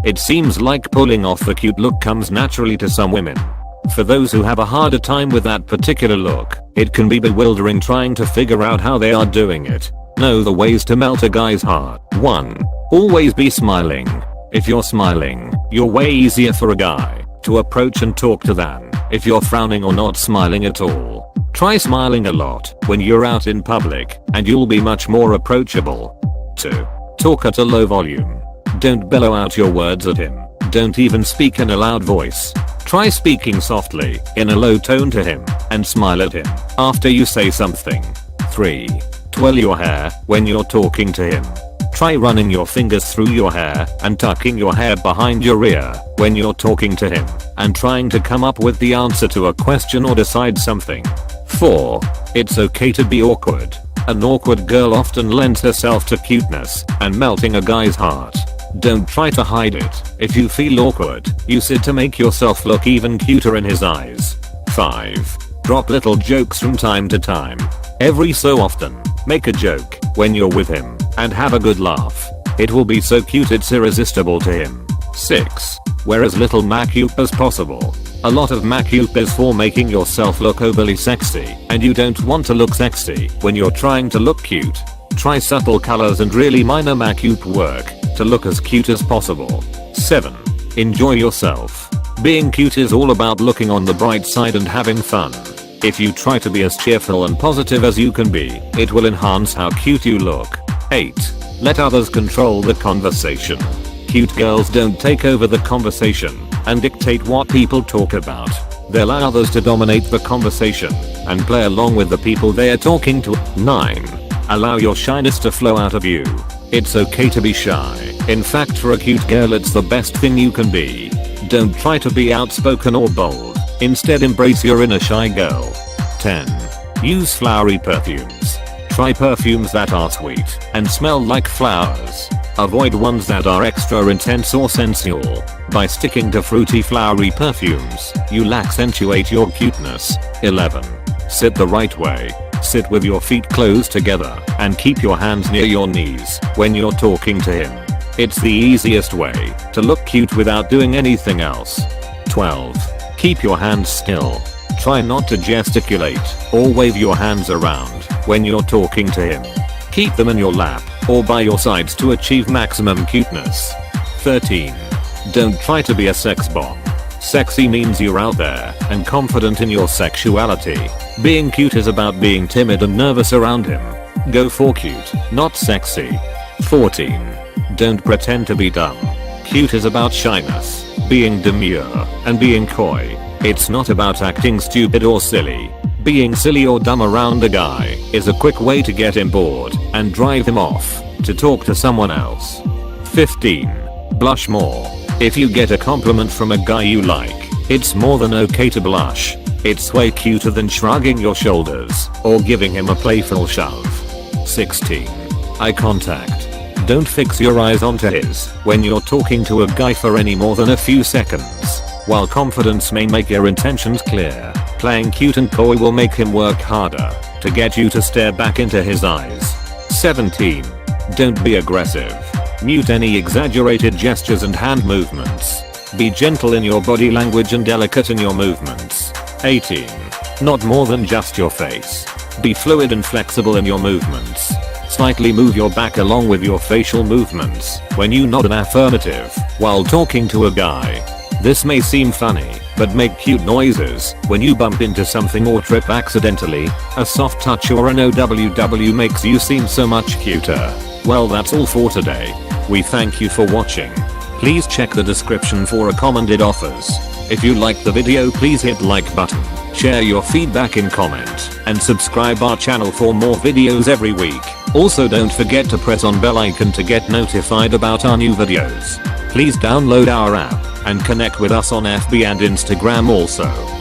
It seems like pulling off the cute look comes naturally to some women. For those who have a harder time with that particular look, it can be bewildering trying to figure out how they are doing it. Know the ways to melt a guy's heart. 1. Always be smiling. If you're smiling, you're way easier for a guy to approach and talk to than if you're frowning or not smiling at all. Try smiling a lot when you're out in public and you'll be much more approachable. 2. Talk at a low volume. Don't bellow out your words at him. Don't even speak in a loud voice. Try speaking softly in a low tone to him and smile at him after you say something. 3. Twirl your hair when you're talking to him. Try running your fingers through your hair and tucking your hair behind your ear when you're talking to him and trying to come up with the answer to a question or decide something. 4. It's okay to be awkward. An awkward girl often lends herself to cuteness and melting a guy's heart. Don't try to hide it. If you feel awkward, use it to make yourself look even cuter in his eyes. 5. Drop little jokes from time to time. Every so often, make a joke when you're with him and have a good laugh. It will be so cute it's irresistible to him. 6. Wear as little makeup as possible. A lot of makeup is for making yourself look overly sexy, and you don't want to look sexy when you're trying to look cute. Try subtle colors and really minor makeup work to look as cute as possible. 7. Enjoy yourself. Being cute is all about looking on the bright side and having fun. If you try to be as cheerful and positive as you can be, it will enhance how cute you look. 8. Let others control the conversation. Cute girls don't take over the conversation and dictate what people talk about. They allow others to dominate the conversation and play along with the people they are talking to. 9. Allow your shyness to flow out of you. It's okay to be shy. In fact, for a cute girl it's the best thing you can be. Don't try to be outspoken or bold. Instead, embrace your inner shy girl. 10. Use flowery perfumes. Try perfumes that are sweet and smell like flowers. Avoid ones that are extra intense or sensual. By sticking to fruity flowery perfumes, you'll accentuate your cuteness. 11. Sit the right way. Sit with your feet close together and keep your hands near your knees when you're talking to him. It's the easiest way to look cute without doing anything else. 12. Keep your hands still. Try not to gesticulate or wave your hands around when you're talking to him. Keep them in your lap or by your sides to achieve maximum cuteness. 13. Don't try to be a sex bomb. Sexy means you're out there and confident in your sexuality. Being cute is about being timid and nervous around him. Go for cute, not sexy. 14. Don't pretend to be dumb. Cute is about shyness, being demure, and being coy. It's not about acting stupid or silly. Being silly or dumb around a guy is a quick way to get him bored and drive him off to talk to someone else. 15. Blush more. If you get a compliment from a guy you like, it's more than okay to blush. It's way cuter than shrugging your shoulders or giving him a playful shove. 16. Eye contact. Don't fix your eyes onto his when you're talking to a guy for any more than a few seconds. While confidence may make your intentions clear, playing cute and coy will make him work harder to get you to stare back into his eyes. 17. Don't be aggressive. Mute any exaggerated gestures and hand movements. Be gentle in your body language and delicate in your movements. 18. Not more than just your face. Be fluid and flexible in your movements. Slightly move your back along with your facial movements when you nod an affirmative while talking to a guy. This may seem funny, but make cute noises when you bump into something or trip accidentally. A soft touch or an OWW makes you seem so much cuter. Well, that's all for today. We thank you for watching. Please check the description for recommended offers. If you liked the video, please hit like button, share your feedback in comment, and subscribe our channel for more videos every week. Also, don't forget to press on bell icon to get notified about our new videos. Please download our app and connect with us on FB and Instagram also.